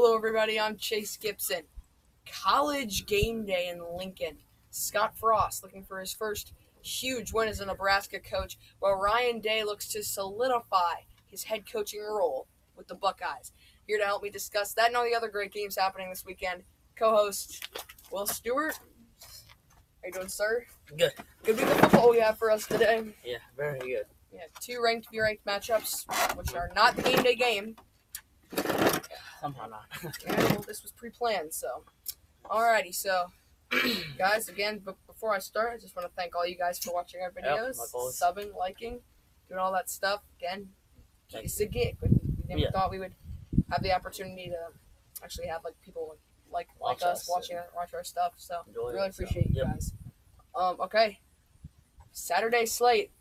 Hello, everybody. I'm Chase Gibson. College game day in Lincoln. Scott Frost looking for his first huge win as a Nebraska coach, while Ryan Day looks to solidify his head coaching role with the Buckeyes. Here to help me discuss that and all the other great games happening this weekend, co-host Will Stewart. How you doing, sir? Good. Good week of football we have for us today. Yeah, very good. Yeah, two ranked matchups, which are not the game day game. Somehow not. Yeah, well, this was pre-planned, so. Alrighty, so, guys, again, before I start, I just want to thank all you guys for watching our videos, subbing, liking, doing all that stuff. Again, it's a gig, but we never thought we would have the opportunity to actually have people like us watch our stuff. So, really appreciate you guys. Okay, Saturday slate.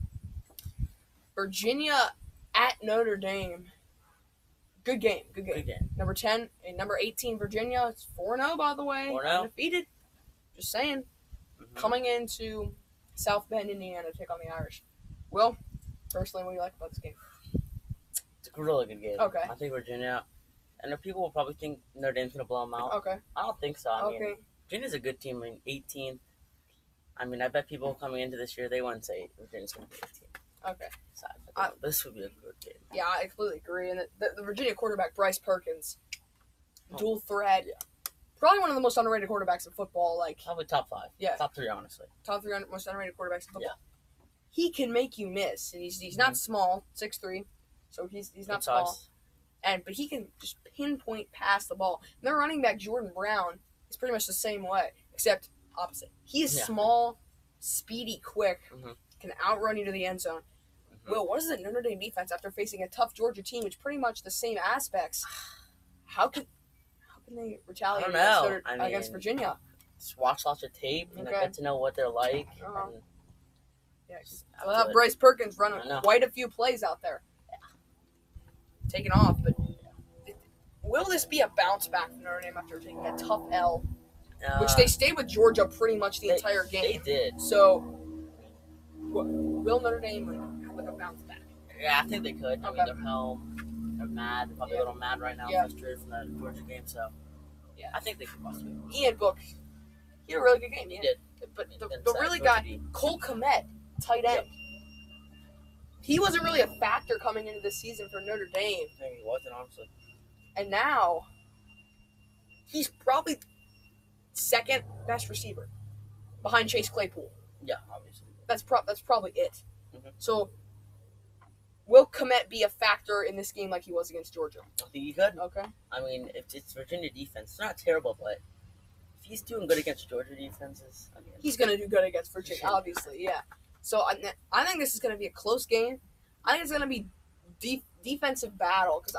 Virginia at Notre Dame. Good game. Number 10 and number 18, Virginia. It's 4-0, by the way. 4-0. Undefeated. Just saying. Mm-hmm. Coming into South Bend, Indiana to take on the Irish. Will, personally, what do you like about this game? It's a really good game. Okay. I think Virginia, and the people will probably think Notre Dame's going to blow them out. Okay. I don't think so. I mean, Virginia's a good team. 18. I mean, I bet people coming into this year, they wouldn't say Virginia's going to be 18. Okay. This would be a good game. Yeah, I completely agree. And the Virginia quarterback, Bryce Perkins, dual threat. Yeah. Probably one of the most underrated quarterbacks in football. Probably top 5. Yeah. Top 3, honestly. Top 3 most underrated quarterbacks in football. Yeah. He can make you miss. And he's not small, 6'3", so he's not small. But he can just pinpoint past the ball. And their running back, Jordan Brown, is pretty much the same way, except opposite. He is small, speedy, quick, can outrun you to the end zone. Will, what is the Notre Dame defense after facing a tough Georgia team, which pretty much the same aspects? How can they retaliate against Virginia? Just watch lots of tape and get to know what they're like. We'll have Bryce Perkins running quite a few plays out there. Yeah. Taking off, but will this be a bounce back for Notre Dame after taking a tough L? Which they stayed with Georgia pretty much the entire game. They did. So, will Notre Dame have a bounce back? Yeah, I think they could. I mean, they're home. They're mad. They're probably a little mad right now, frustrated from that Georgia game. So, I think they could possibly. Ian Book, he had a really good game. He did. But the really guy, Cole Kmet, tight end. Yep. He wasn't really a factor coming into the season for Notre Dame. No, he wasn't, honestly. And now, he's probably second best receiver behind Chase Claypool. Yeah, obviously. That's probably it. Mm-hmm. So, will Kmet be a factor in this game like he was against Georgia? I think he could. Okay. I mean, if it's Virginia defense, it's not terrible, but if he's doing good against Georgia defenses, he's going to do good against Virginia, obviously, yeah. So, I think this is going to be a close game. I think it's going to be defensive battle, because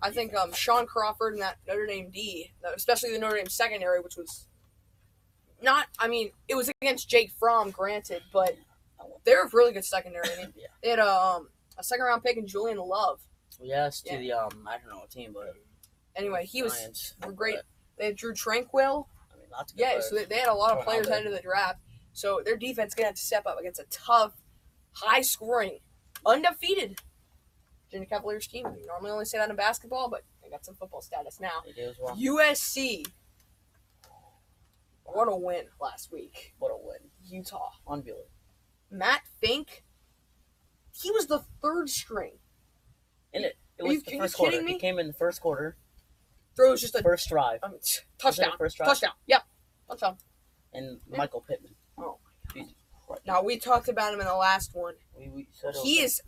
I think Sean Crawford and that Notre Dame D, especially the Notre Dame secondary, which was not, it was against Jake Fromm, granted, but they're a really good secondary. They had a second-round pick in Julian Love. Yes, to the, I don't know what team, but anyway, he was great. They had Drew Tranquill. Lots of good players. So they had a lot of players headed to the draft. So their defense is going to have to step up against a tough, high-scoring, undefeated Virginia Cavaliers team. We normally only say that in basketball, but they got some football status now. They do as well. USC. What a win last week. What a win. Utah. Unbelievable. Matt Fink, he was the third string. And it was the first quarter. He came in the first quarter. Throws just a first drive. Touchdown. First drive? Touchdown. Yep. Touchdown. And Michael Pittman. Oh, my God. Now, we talked about him in the last one. He is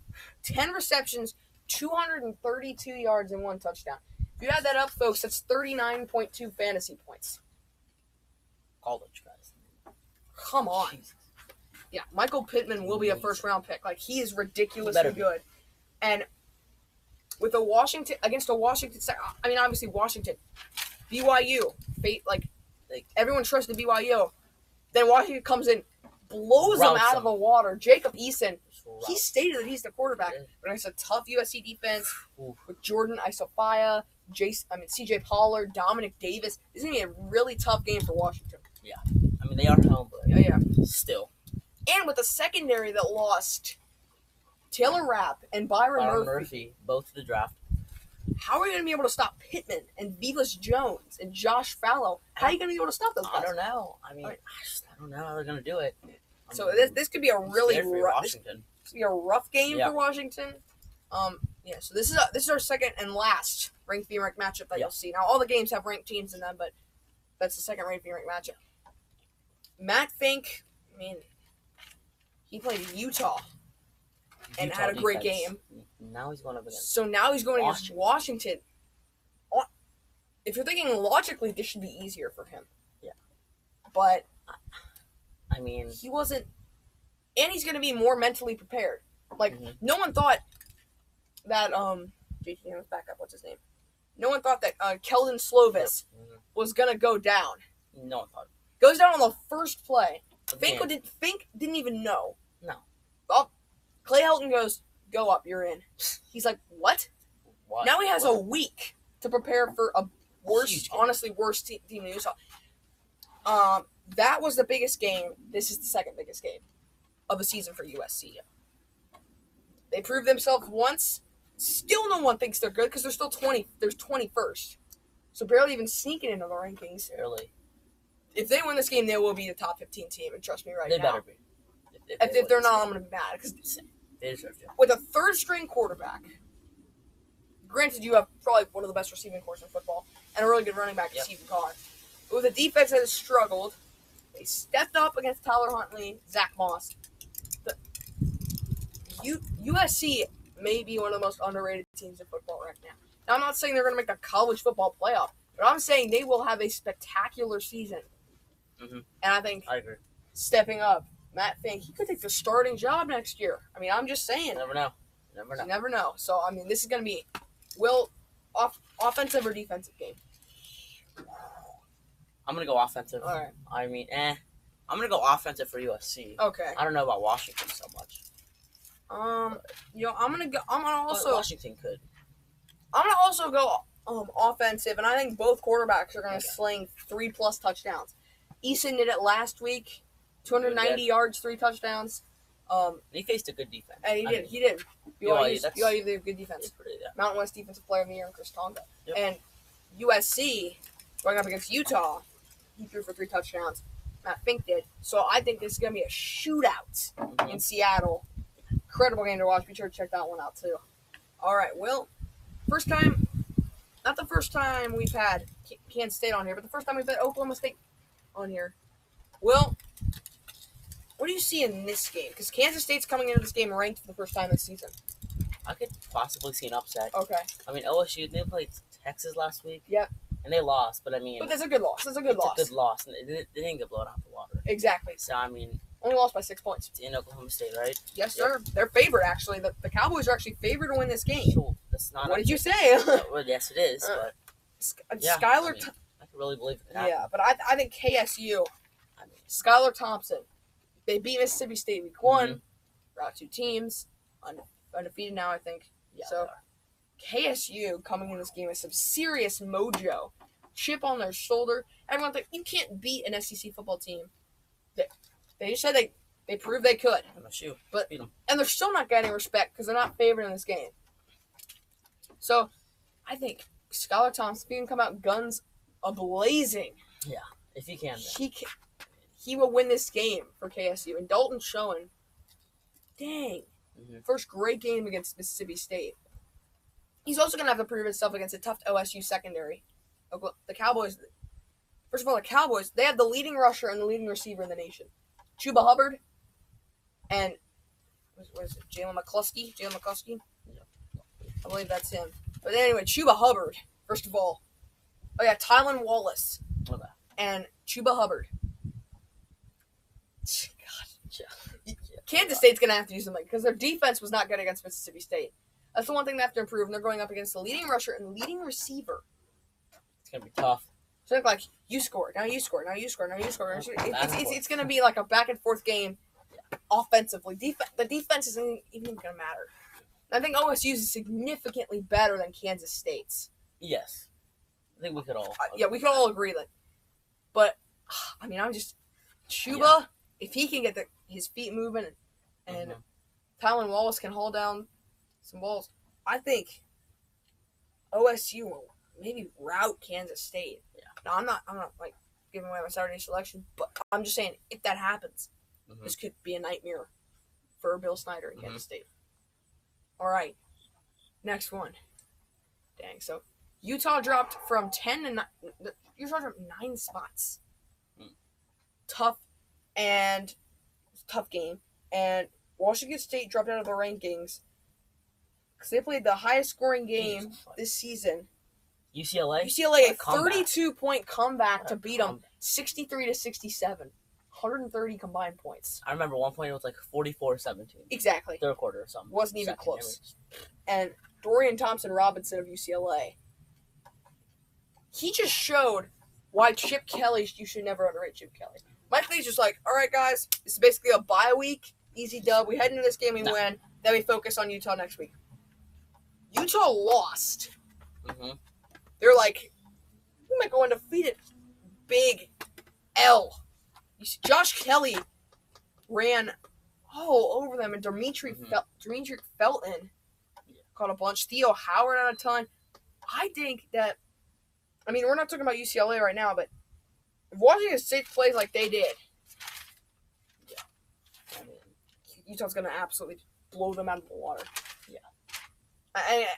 10 receptions, 232 yards, and 1 touchdown. If you add that up, folks, that's 39.2 fantasy points. College, guys. Come on. Jesus. Yeah, Michael Pittman will be a first-round pick. He is ridiculously good. And with against a Washington, obviously Washington, BYU, everyone trusted BYU. Then Washington comes in, blows them out of the water. Jacob Eason, he stated that he's the quarterback. But it's a tough USC defense with Jordan Isofia, CJ Pollard, Dominic Davis. This is going to be a really tough game for Washington. Yeah. They are home, but still. And with a secondary that lost Taylor Rapp and Byron Murphy. Both to the draft. how are you going to be able to stop Pittman and Vilas Jones and Josh Fallow? How are you going to be able to stop those guys? I don't know. I mean, I don't know how they're going to do it. So this could be a really rough Washington. This could be a rough game for Washington. So this is our second and last ranked v ranked matchup that you'll see. Now all the games have ranked teams in them, but that's the second ranked v ranked matchup. Matt Fink, I mean, he played Utah and had a great game. Now he's going up against. So now he's going against Washington. If you're thinking logically, this should be easier for him. Yeah. But I mean, he wasn't, and he's going to be more mentally prepared. Like no one thought that JT, back up. What's his name? No one thought that Keldon Slovis was going to go down. No one thought. Goes down on the first play. Fink didn't even know. No. Oh, Clay Helton goes, go up, you're in. He's like, what? Now he has a week to prepare for a worst team in Utah. That was the biggest game. This is the second biggest game of the season for USC. They proved themselves once. Still no one thinks they're good because they're still 20. There's 21st. So barely even sneaking into the rankings. Barely. If they win this game, they will be the top 15 team, and trust me now. They better be. If they're not, I'm going to be mad. Because they deserve to. With a third-string quarterback, granted you have probably one of the best receiving corps in football, and a really good running back, Stephen Carr. But with a defense that has struggled, they stepped up against Tyler Huntley, Zach Moss. USC may be one of the most underrated teams in football right now. Now, I'm not saying they're going to make the college football playoff, but I'm saying they will have a spectacular season. Mm-hmm. And I think agree. Stepping up, Matt Fink, he could take the starting job next year. I mean, I'm just saying. You never know. You never know. So, I mean, this is going to be offensive or defensive game? I'm going to go offensive. All right. I mean, I'm going to go offensive for USC. Okay. I don't know about Washington so much. I'm gonna also. Washington could. I'm gonna also go offensive, and I think both quarterbacks are gonna sling 3+ touchdowns. Eason did it last week, 290 yards, 3 touchdowns. He faced a good defense. And he did. BYU did a good defense. Mountain West Defensive Player of the Year, Chris Tonga. Yep. And USC going up against Utah, he threw for 3 touchdowns. Matt Fink did. So I think this is gonna be a shootout in Seattle. Incredible game to watch. Be sure to check that one out, too. All right, well, not the first time we've had Kansas State on here, but the first time we've had Oklahoma State on here. Well, what do you see in this game? Because Kansas State's coming into this game ranked for the first time this season. I could possibly see an upset. Okay. I mean, LSU, they played Texas last week. Yep. And they lost, but I mean... But that's a good loss. It's a good loss. And they didn't get blown out the water. Exactly. So, I mean... Only lost by 6 points. It's in Oklahoma State, right? Yes, sir. They're favored, actually. The Cowboys are actually favored to win this game. So, that's not... What did you say? Well, yes, it is, but... Skylar... I can really believe it. Yeah, but I think KSU... Skylar Thompson. They beat Mississippi State week 1. We're out 2 teams. Undefeated now, I think. Yeah, so, KSU coming in this game with some serious mojo. Chip on their shoulder. Everyone thinks you can't beat an SEC football team. They just said they proved they could. But and they're still not getting respect because they're not favored in this game. So, I think Skylar Thompson, if he can come out guns a-blazing. Yeah, if he can. He will win this game for KSU. And Dalton Schoen, dang, first great game against Mississippi State. He's also going to have to prove himself against a tough OSU secondary. The Cowboys, first of all, they have the leading rusher and the leading receiver in the nation. Chuba Hubbard and what is it? Jalen McCluskey? Yeah. I believe that's him. But anyway, Chuba Hubbard, first of all. Oh, yeah, Tylan Wallace and Chuba Hubbard. God. Kansas State's going to have to do something because their defense was not good against Mississippi State. That's the one thing they have to improve, and they're going up against the leading rusher and the leading receiver. It's going to be tough. So like you score, now you score. It's going to be like a back and forth game offensively. The defense isn't even going to matter. I think OSU is significantly better than Kansas State's. Yes. I think we could all we could all agree that. But, I mean, Chuba, if he can get his feet moving and Tylan Wallace can haul down some balls, I think OSU will maybe rout Kansas State. Yeah. Now, I'm not like giving away my Saturday selection, but I'm just saying if that happens, this could be a nightmare for Bill Snyder in Kansas State. All right, next one. Dang, so Utah dropped from 10 to 9. Utah dropped 9 spots. Tough game. And Washington State dropped out of the rankings because they played the highest scoring game this season. UCLA, a 32-point comeback to beat them 63-67. 130 combined points. I remember one point it was like 44-17. Exactly. Third quarter or something. Wasn't even close. And Dorian Thompson-Robinson of UCLA, he just showed why Chip Kelly, you should never underrate Chip Kelly. Mike Lee's just like, all right, guys, this is basically a bye week, easy dub. We head into this game, we win, then we focus on Utah next week. Utah lost. They're like, we might go undefeated. Big L. Josh Kelly ran all over them, and Dimitri Felton caught a bunch. Theo Howard on a ton. I think that, I mean, we're not talking about UCLA right now, but if Washington State plays like they did, Utah's going to absolutely blow them out of the water. Yeah.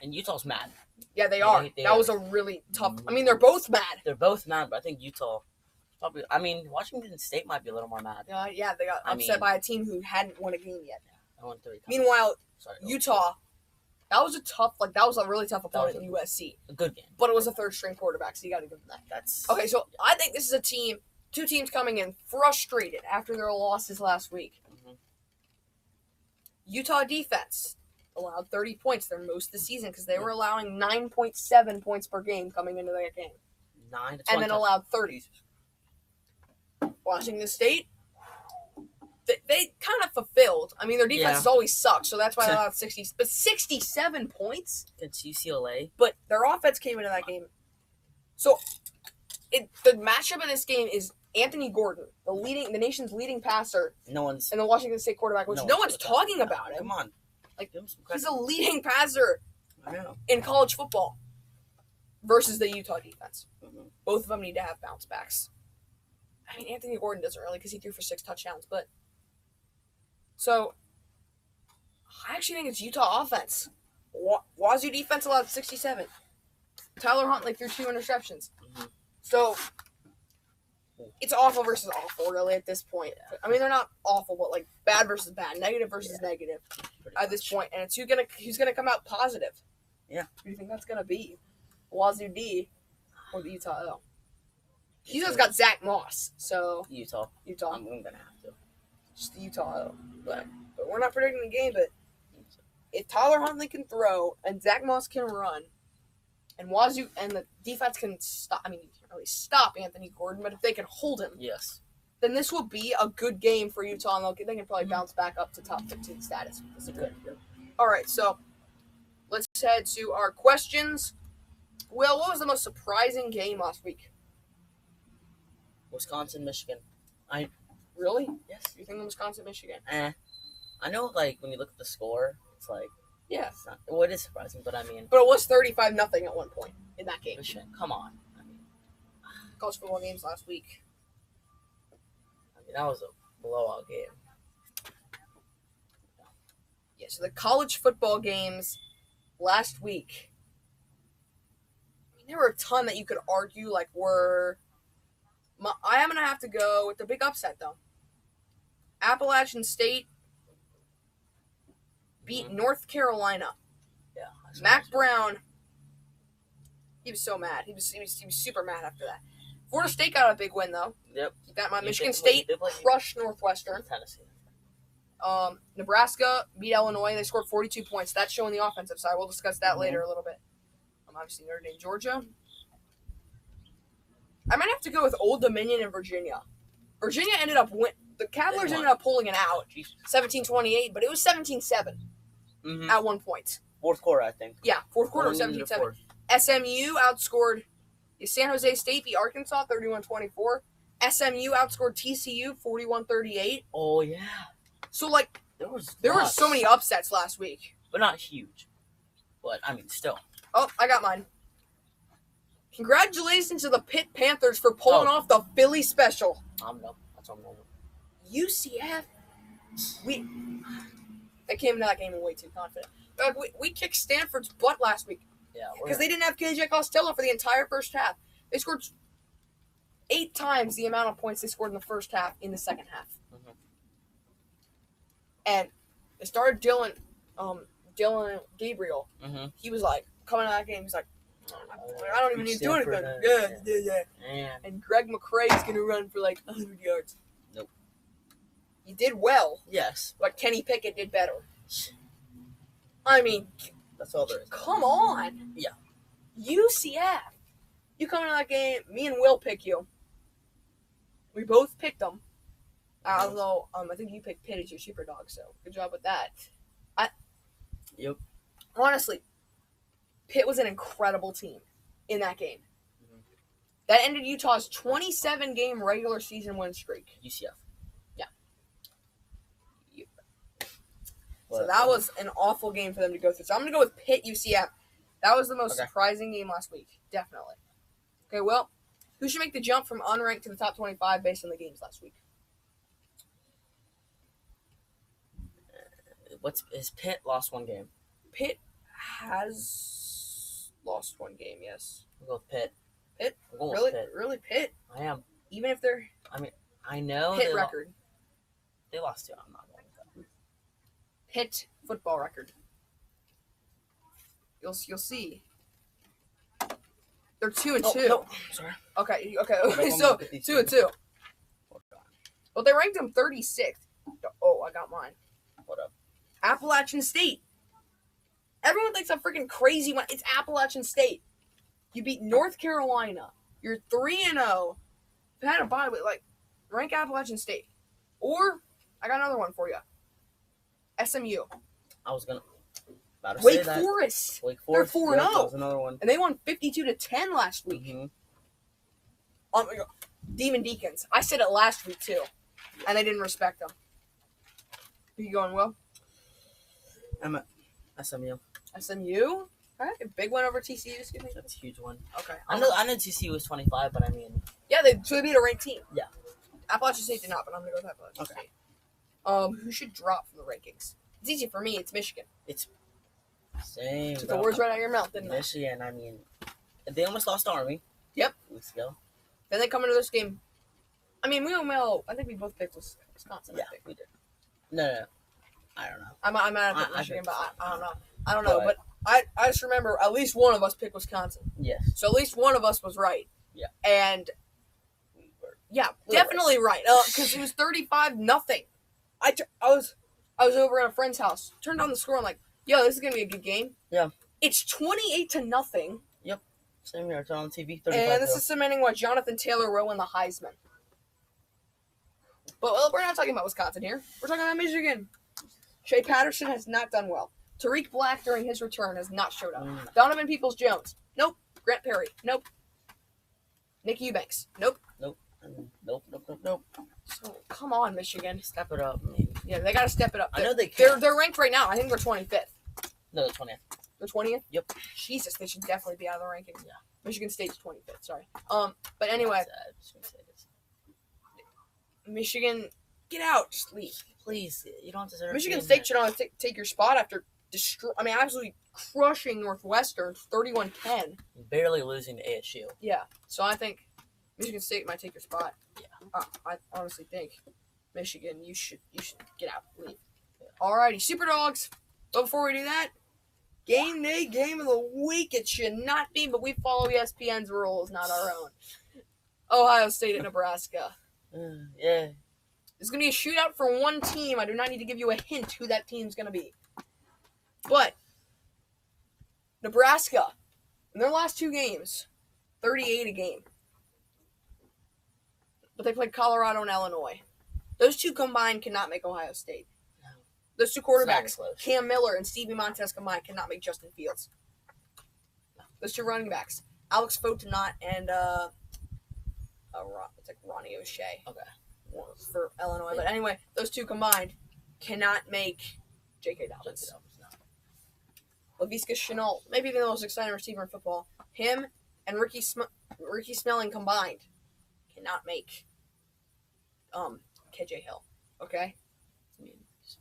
And Utah's mad. Yeah, they are. That was a really tough. I mean, they're both mad. They're both mad, but I think Utah probably. I mean, Washington State might be a little more mad. Yeah, they got upset by a team who hadn't won a game yet. I won 3 times. Meanwhile, Utah, that was a really tough opponent in USC. A good game. But it was a third-string quarterback, so you got to give them that. Okay, so I think this is a team, 2 teams coming in frustrated after their losses last week. Utah defense allowed 30 points their most of the season because they were allowing 9.7 points per game coming into that game. 9 to 20. And then allowed 30. Washington State, they kind of fulfilled. I mean, their defense has always sucked, so that's why they allowed 60. But 67 points? Against UCLA. But their offense came into that game. So the matchup in this game is Anthony Gordon, the nation's leading passer, and the Washington State quarterback, which no one's talking about him. Come on. Like, he's a leading passer in college football versus the Utah defense. Both of them need to have bounce backs. I mean, Anthony Gordon doesn't really because he threw for 6 touchdowns, but so I actually think it's Utah offense. Wazoo defense allowed 67. Tyler Huntley threw 2 interceptions. So it's awful versus awful, really, at this point. I mean, they're not awful, but like bad versus bad, negative versus negative at this point. And it's who's gonna come out positive. Yeah. Who do you think that's gonna be? Wazoo D or the Utah L? Utah's got Zach Moss, so Utah. I'm gonna have to. Just the Utah L. But we're not predicting the game. But if Tyler Huntley can throw and Zach Moss can run, and Wazoo and the defense can stop. I mean, you can't really stop Anthony Gordon, but if they can hold him, then this will be a good game for Utah, and they can probably bounce back up to top 15 status. This is good. All right, so let's head to our questions. Will, what was the most surprising game last week? Wisconsin, Michigan. Really? Yes. You think Wisconsin, Michigan? I know, like, when you look at the score, it's like, yeah. It is surprising, but I mean. But it was 35-0 at one point in that game. Come on. I mean, college football games last week. I mean, that was a blowout game. Yeah, so the college football games last week, I mean, there were a ton that you could argue, like, I am going to have to go with the big upset, though. Appalachian State beat North Carolina. Yeah. Mac Brown, he was so mad. He was super mad after that. Florida State got a big win, though. Yep. Michigan State crushed Northwestern. Tennessee. Nebraska beat Illinois. They scored 42 points. That's showing the offensive side. We'll discuss that later a little bit. Obviously, Notre Dame, Georgia. I might have to go with Old Dominion and Virginia. Virginia ended up the Cavaliers ended up pulling it out, 17-28, but it was 17-7 at one point. Fourth quarter, I think. Yeah, fourth quarter was 17-7. SMU outscored San Jose State beat Arkansas 31-24. SMU outscored TCU 41-38. Oh yeah. So like there were so many upsets last week, but not huge. But I mean, still. Oh, I got mine. Congratulations to the Pitt Panthers for pulling off the Philly special. No, that's on moment. UCF, they came into that game way too confident. We kicked Stanford's butt last week. Yeah, because they didn't have KJ Costello for the entire first half. They scored 8 times the amount of points they scored in the first half in the second half. Mm-hmm. And they started Dylan Gabriel. Mm-hmm. He was like, coming out of that game, he's like, I don't even need to do anything. Yeah. And Greg McCrae's going to run for like 100 yards. Nope. He did well. Yes. But Kenny Pickett did better. I mean, that's all there is. Come on. Yeah. UCF. You come into that game, me and Will pick you. We both picked them. Although, I think you picked Pitt as your super dog, so good job with that. Yep. Honestly, Pitt was an incredible team in that game. Mm-hmm. That ended Utah's 27-game regular season win streak. UCF. Yeah. So that was an awful game for them to go through. So I'm going to go with Pitt UCF. That was the most surprising game last week. Definitely. Okay, well, who should make the jump from unranked to the top 25 based on the games last week? Is Pitt lost one game? Pitt has lost one game, yes. We'll go with Pitt. Pitt? With Pitt. Really Pitt? I am. Even if they're... I know Pitt record. They lost 2. I'm not going with that. Pitt football record. You'll see. They're 2-2. No. Sorry. Okay. So 2-2. Well, they ranked them 36th. Oh, I got mine. What up? Appalachian State. Everyone thinks I'm freaking crazy when it's Appalachian State. You beat North Carolina. You're 3-0. You had a bye week. Like, rank Appalachian State. Or, I got another one for you. SMU. I was gonna. Wake Forest. Wake Forest. They're 4-0. Yeah, that was another one. And they won 52-10 last week. Mm-hmm. Demon Deacons. I said it last week too, and they didn't respect them. Who you going, Will? I'm at SMU. SMU? All right, a big one over TCU. Excuse me. That's a huge one. Okay. I know TCU was 25, but I mean. Yeah, they beat a ranked team. Yeah. Appalachian State did not, but I'm gonna go with Appalachian State. Who should drop from the rankings? It's easy for me. It's Michigan. It's same. Took the words right out of your mouth, didn't Michigan. I mean, they almost lost to Army. Yep. Weeks ago. Then they come into this game. I mean, I think we both picked Wisconsin. Yeah, we did. No. I don't know. I'm mad at Michigan, but I don't know. I don't know, but I just remember at least one of us picked Wisconsin. Yes. So at least one of us was right. Yeah. And definitely right. Because it was 35-0. I was over at a friend's house. Turned on the score. I'm like, yo, this is gonna be a good game. Yeah. It's 28-0. Yep. Same here. It's on TV. And this is cementing what Jonathan Taylor will win the Heisman. But we're not talking about Wisconsin here. We're talking about Michigan. Shea Patterson has not done well. Tariq Black during his return has not showed up. Donovan Peoples-Jones. Nope. Grant Perry. Nope. Nick Eubanks. Nope. Nope. So, come on, Michigan. Step it up, man. Yeah, they got to step it up. I know they can. They're ranked right now. I think they're 25th. No, they're 20th. They're 20th? Yep. Jesus, they should definitely be out of the rankings. Yeah. Michigan State's 25th, sorry. But anyway. Michigan, get out. Just leave. Please, you don't deserve Michigan State should only take your spot after absolutely crushing Northwestern 31-10. Barely losing to ASU. Yeah. So I think Michigan State might take your spot. Yeah. I honestly think Michigan, you should get out. Leave. Yeah. Alrighty, Super Dogs. But before we do that, game day, game of the week. It should not be, but we follow ESPN's rules, not our own. Ohio State at Nebraska. Yeah. It's going to be a shootout for one team. I do not need to give you a hint who that team's going to be. But Nebraska, in their last 2 games, 38 a game. But they played Colorado and Illinois. Those 2 combined cannot make Ohio State. No. Those 2 quarterbacks, Cam Miller and Stevie Montez combined, cannot make Justin Fields. No. Those 2 running backs, Alex Fotenot and it's like Ronnie O'Shea. Okay. For Illinois. But anyway, those 2 combined cannot make J.K. Dobbins. Laviska Shenault, maybe the most exciting receiver in football. Him and Ricky Snelling combined cannot make KJ Hill. Okay?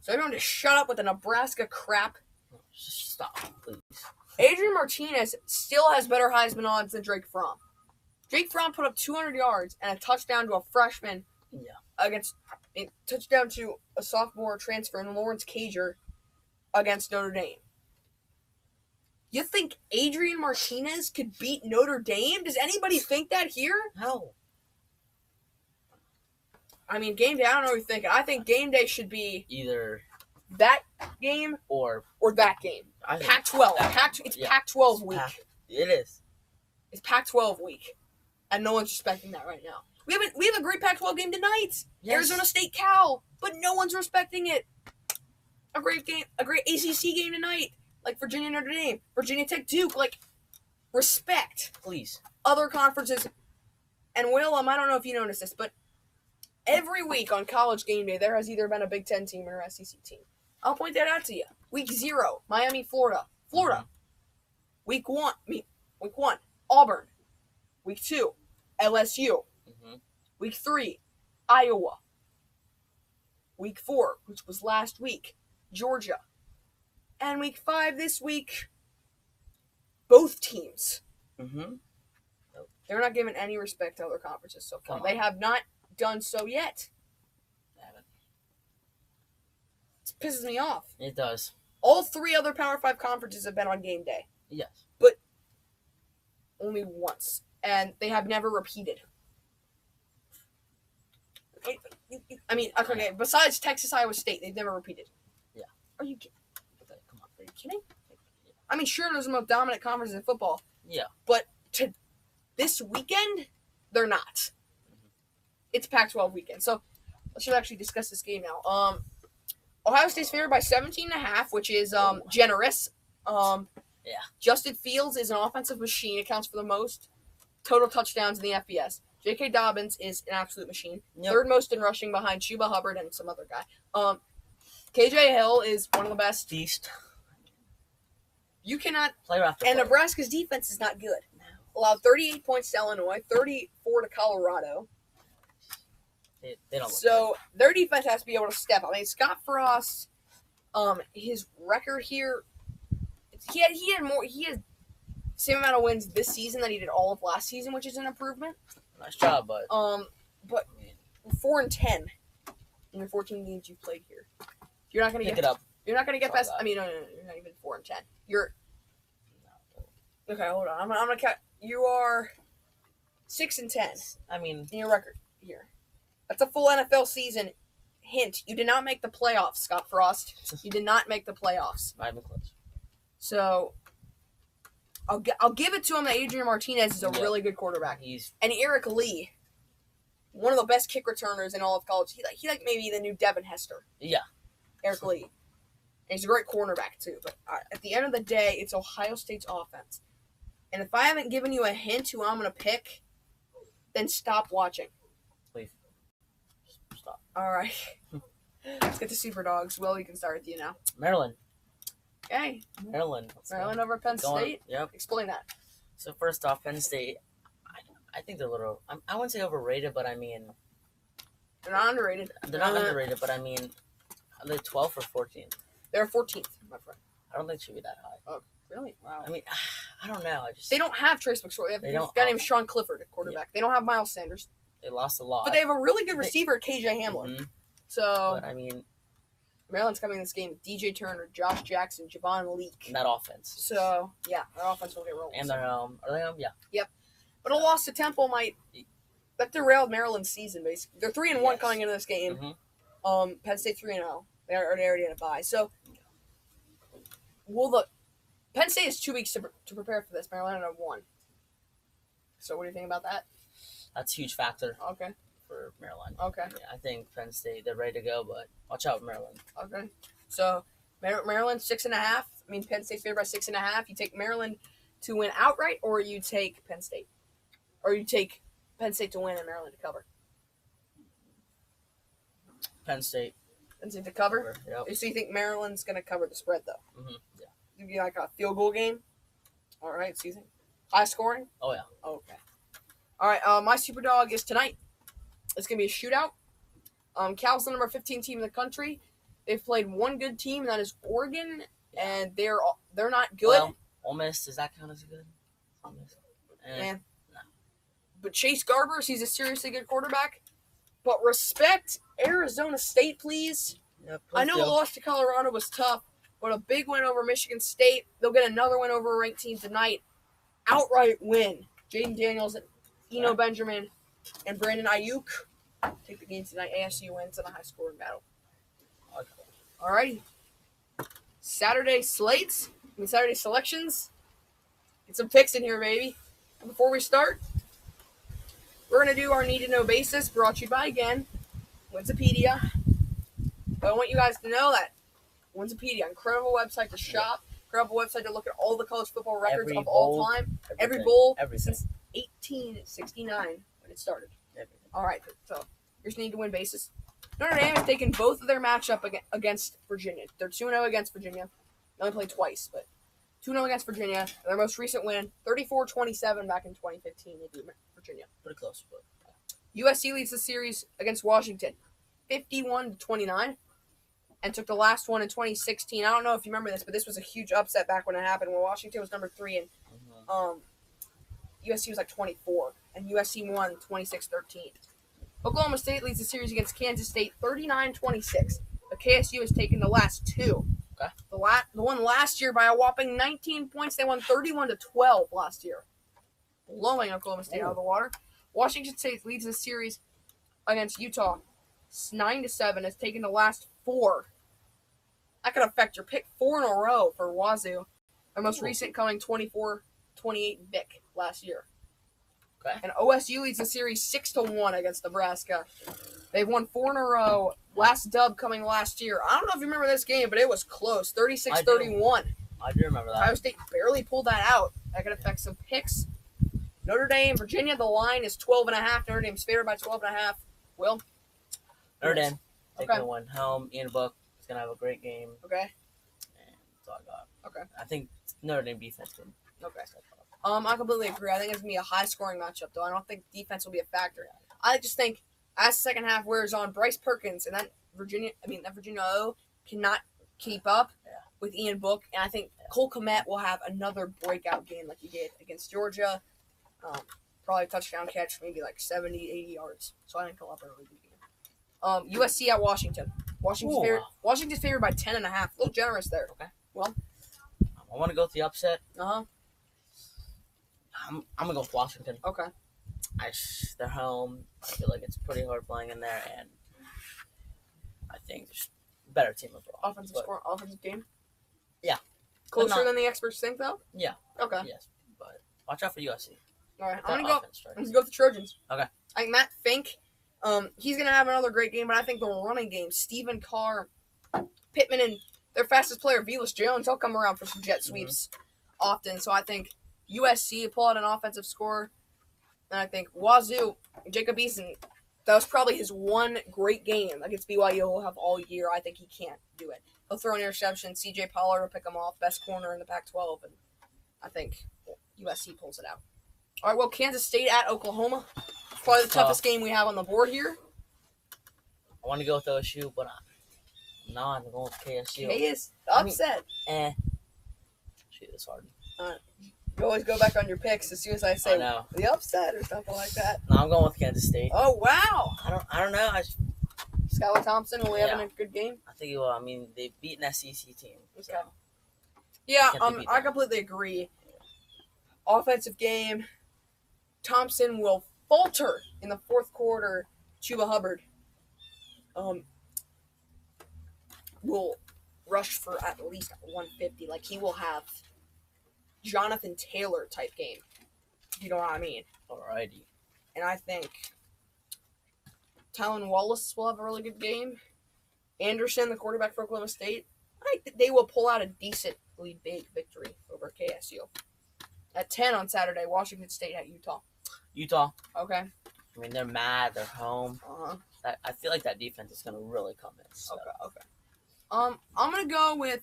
So everyone just shut up with the Nebraska crap. Just stop, please. Adrian Martinez still has better Heisman odds than Drake Fromm. Drake Fromm put up 200 yards and a touchdown to a freshman against a touchdown to a sophomore transfer in Lawrence Cager against Notre Dame. You think Adrian Martinez could beat Notre Dame? Does anybody think that here? No. I mean, Gameday, I don't know what you're thinking. I think Gameday should be either that game or that game. Pac-12. It's Pac-12 week. It is. It's Pac-12 week. And no one's respecting that right now. We have a great Pac-12 game tonight. Yes. Arizona State Cal, but no one's respecting it. A great game, a great ACC game tonight. Like Virginia Notre Dame, Virginia Tech Duke. Like, respect. Please. Other conferences. And Will, I don't know if you noticed this, but every week on College Game Day, there has either been a Big Ten team or an SEC team. I'll point that out to you. Week 0, Miami, Florida. Mm-hmm. Week 1, Auburn. Week 2, LSU. Mm-hmm. Week 3, Iowa. Week 4, which was last week, Georgia. And week 5 this week, both teams. Mm-hmm. They're not giving any respect to other conferences so far. They have not done so yet. They haven't. It pisses me off. It does. All 3 other Power 5 conferences have been on game day. Yes. But only once. And they have never repeated. I mean, okay, besides Texas, Iowa State, they've never repeated. Yeah. Are you kidding? Come on, are you kidding? I mean, sure, there's the most dominant conference in football. Yeah. But to this weekend, they're not. It's Pac-12 weekend. So, let's actually discuss this game now. Ohio State's favored by 17.5, which is generous. Justin Fields is an offensive machine. It counts for the most total touchdowns in the FBS. J.K. Dobbins is an absolute machine. Yep. Third most in rushing behind Chuba Hubbard and some other guy. KJ Hill is one of the best. Beast. You cannot play after and play. Nebraska's defense is not good. Allowed 38 points to Illinois, 34 to Colorado. They don't. So their defense has to be able to step up. I mean, Scott Frost, his record here, he had same amount of wins this season that he did all of last season, which is an improvement. Nice job, but 4-10 in the 14 games you've played here. You're not going to get it up. You're not going to get past. I mean, no, you're not even 4-10. You're okay. Hold on. I'm gonna count. You are 6-10. I mean, in your record here. That's a full NFL season. Hint: you did not make the playoffs, Scott Frost. You did not make the playoffs. Not even close. So I'll give it to him that Adrian Martinez is a really good quarterback. And Eric Lee, one of the best kick returners in all of college. He like maybe the new Devin Hester. Yeah. Eric Lee. And he's a great cornerback too. But at the end of the day, it's Ohio State's offense. And if I haven't given you a hint who I'm going to pick, then stop watching. Please. Stop. All right. Let's get to Super Dogs. Will, you can start with you now. Maryland. Okay. Maryland over Penn State? Yep. Explain that. So first off, Penn State, I think they're a little, I wouldn't say overrated, but I mean. They're not underrated. They're not underrated, but I mean, are they 12th or 14th? They're 14th, my friend. I don't think it should be that high. Oh, really? Wow. I mean, I don't know. They don't have Trace McSorley. They have a guy named Sean Clifford at quarterback. Yeah. They don't have Miles Sanders. They lost a lot. But they have a really good receiver, KJ Hamler. Mm-hmm. So, but I mean, Maryland's coming in this game with DJ Turner, Josh Jackson, Javon Leak. And that offense. So, yeah, their offense will get rolling. And they're are they home? Yeah. Yep. But a loss to Temple that derailed Maryland's season, basically. They're 3-1 coming into this game. Mm-hmm. Penn State 3-0. They already had a bye. So, Penn State has 2 weeks to prepare for this. Maryland had 1. So, what do you think about that? That's a huge factor. Okay. For Maryland. Okay. I think Penn State, they're ready to go, but watch out, Maryland. Okay. So, Maryland 6.5. I mean, Penn State's favored by 6.5. You take Maryland to win outright, or you take Penn State? Or you take Penn State to win and Maryland to cover? Penn State. Penn State to cover? Yep. So you think Maryland's going to cover the spread, though? Mm-hmm. Yeah. It'd be like a field goal game? All right, so you think High scoring? Oh, yeah. Okay. All right, my super dog is tonight. It's going to be a shootout. Cal's the number 15 team in the country. They've played one good team, and that is Oregon, and they're not good. Well, Ole Miss, does that count as good? Ole Miss. Man. No. But Chase Garbers, he's a seriously good quarterback. But respect Arizona State, please. Yeah, I know a loss to Colorado was tough, but a big win over Michigan State. They'll get another win over a ranked team tonight. Outright win. Jaden Daniels, Eno Benjamin, and Brandon Ayuk take the game tonight. ASU wins in a high-scoring battle. Okay. All righty. Saturday selections. Get some picks in here, baby. And before we start, we're going to do our need-to-know basis, brought to you by, again, Wikipedia. But I want you guys to know that Wikipedia, incredible website to shop, incredible website to look at all the college football records of all time. Every bowl since 1869 when it started. Everything. All right, so here's need-to-win basis. Notre Dame has taken both of their matchup against Virginia. They're 2-0 against Virginia. They only played twice, but 2-0 against Virginia. Their most recent win, 34-27 back in 2015. They beat Virginia. Pretty close, but USC leads the series against Washington, 51-29, and took the last one in 2016. I don't know if you remember this, but this was a huge upset back when it happened, when Washington was number 3 and USC was like 24, and USC won 26-13. Oklahoma State leads the series against Kansas State, 39-26. But KSU has taken the last two. Okay. The one last year by a whopping 19 points. They won 31-12 last year, blowing Oklahoma State out of the water. Washington State leads the series against Utah, 9-7. Has taken the last 4. That could affect your pick 4 in a row for Wazoo. Their most recent coming 24-28 Vic last year. okay. And OSU leads the series 6-1 against Nebraska. They've won 4 in a row. Last dub coming last year. I don't know if you remember this game, but it was close. 36-31. I do remember that. Ohio State barely pulled that out. That could affect some picks. Notre Dame, Virginia, the line is 12.5. Notre Dame's favored by 12.5. Will? Notre Dame taking Okay. a win home. Ian Book is going to have a great game. Okay. And that's all I got. Okay. I think Notre Dame defense can. Okay. I completely agree. I think it's going to be a high-scoring matchup, though. I don't think defense will be a factor. I just think as the second half wears on, Bryce Perkins and that Virginia O cannot keep up with Ian Book. And I think Cole Kmet will have another breakout game like he did against Georgia. Probably a touchdown catch, maybe like 70, 80 yards. So I think he'll have a really good game. USC at Washington. Washington's favored by 10.5. A little generous there. Okay. Well, I want to go with the upset. uh-huh. I'm going to go with Washington. Okay. They're home. I feel like it's pretty hard playing in there, and I think there's a better team overall. Offensive game? Yeah. Closer than the experts think, though? Yeah. Okay. Yes, but watch out for USC. All right. Their I'm going offense strikes. to go with the Trojans. Okay. I think Matt Fink, he's going to have another great game, but I think the running game, Stephen Carr, Pittman, and their fastest player, Velus Jones, he'll come around for some jet sweeps often. So I think USC pull out an offensive score. And I think Wazoo, Jacob Eason, that was probably his one great game against BYU he'll have all year. I think he can't do it. He'll throw an interception. CJ Pollard will pick him off. Best corner in the Pac-12. And I think USC pulls it out. All right, well, Kansas State at Oklahoma. Probably the toughest game we have on the board here. I want to go with OSU, but I'm not. I'm going with KSU. KS upset. Shoot, it's hard. You always go back on your picks as soon as I say the upset or something like that. No, I'm going with Kansas State. Oh, wow. I don't know. Skylar Thompson, will he having a good game? I think he will. I mean, they beat an SEC team. So. Okay. Yeah, I completely agree. Offensive game. Thompson will falter in the fourth quarter. Chuba Hubbard will rush for at least 150. Like, he will have Jonathan Taylor type game, if you know what I mean. Alrighty. And I think Tylen Wallace will have a really good game. Anderson, the quarterback for Oklahoma State, I think they will pull out a decently big victory over KSU. At 10 on Saturday, Washington State at Utah. Utah. Okay. I mean, they're mad. They're home. I feel like that defense is going to really come in. So. Okay. I'm going to go with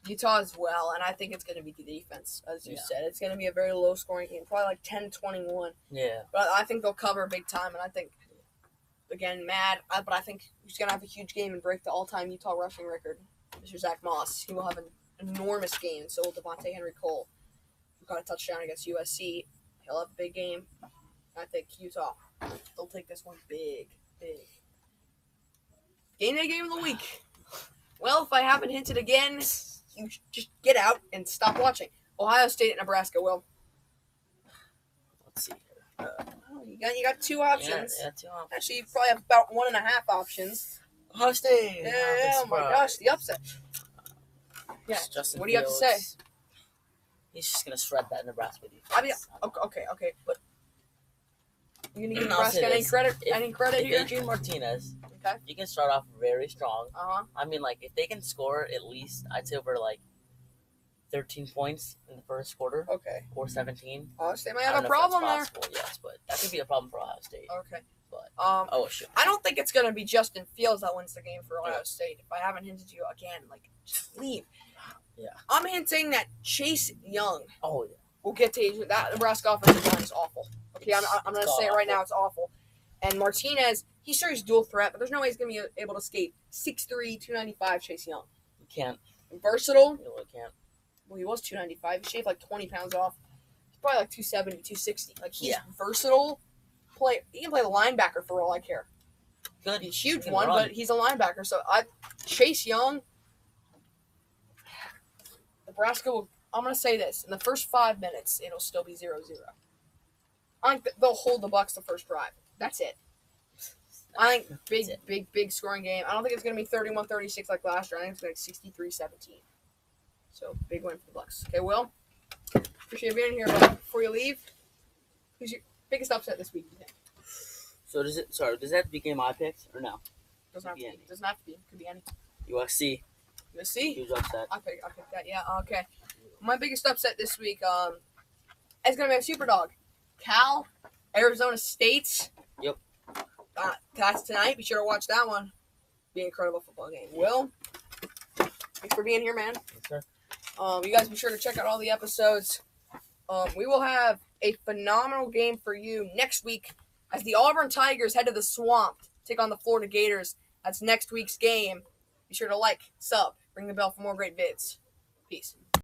Utah as well, and I think it's going to be the defense, as you said. It's going to be a very low-scoring game, probably like 10-21. Yeah. But I think they'll cover big time, and I think, again, but I think he's going to have a huge game and break the all-time Utah rushing record. Mr. Zach Moss, he will have an enormous game, and so will Devontae Henry-Cole, who got a touchdown against USC. He'll have a big game. I think Utah, they'll take this one big. Game day game of the week. Well, if I haven't hinted again, you just get out and stop watching. Ohio State, Nebraska. Well, let's see here. You got two options. Yeah, 2 options. Actually, you probably have about 1.5 options. Ohio State. Yeah, oh my gosh, the upset. Yeah. Justin What do you have to say? He's just gonna shred that Nebraska defense. I mean, okay, but you gonna give Nebraska any credit? Here? Adrian Martinez. Okay. You can start off very strong. Uh-huh. I mean, like, if they can score at least, I'd say over, like, 13 points in the first quarter. Okay. Or 17. Ohio State might have a problem there. Yes, but that could be a problem for Ohio State. Okay. But, shit. I don't think it's going to be Justin Fields that wins the game for Ohio State. If I haven't hinted to you again, just leave. Yeah. I'm hinting that Chase Young will get to that Nebraska offensive line is awful. Okay, I'm going to say it right now, it's awful. And Martinez, he's sure he's dual threat, but there's no way he's going to be able to escape 6'3", 295 Chase Young. You can't. Versatile. You really can't. Well, he was 295. He shaved like 20 pounds off. He's probably like 270, 260. Like, he's versatile. He can play the linebacker for all I care. Good. He's a huge one, but he's a linebacker. So, Chase Young, Nebraska will, I'm going to say this. In the first 5 minutes, it'll still be 0-0. I think they'll hold the Bucs the first drive. That's it. I think big scoring game. I don't think it's going to be 31-36 like last year. I think it's going to be 63-17. So, big win for the Bucs. Okay, Will, appreciate being here. But before you leave, who's your biggest upset this week, you think? So, does that have to be game I picked or no? Doesn't have to be. Doesn't have to be. Could be any. USC. USC? Huge upset. I picked that, yeah. Okay. My biggest upset this week is going to be a super dog. Cal, Arizona State. Yep. That's tonight. Be sure to watch that one. Be an incredible football game. Will, thanks for being here, man. Yes, sir. You guys be sure to check out all the episodes. We will have a phenomenal game for you next week as the Auburn Tigers head to the Swamp to take on the Florida Gators. That's next week's game. Be sure to like, sub, ring the bell for more great vids. Peace.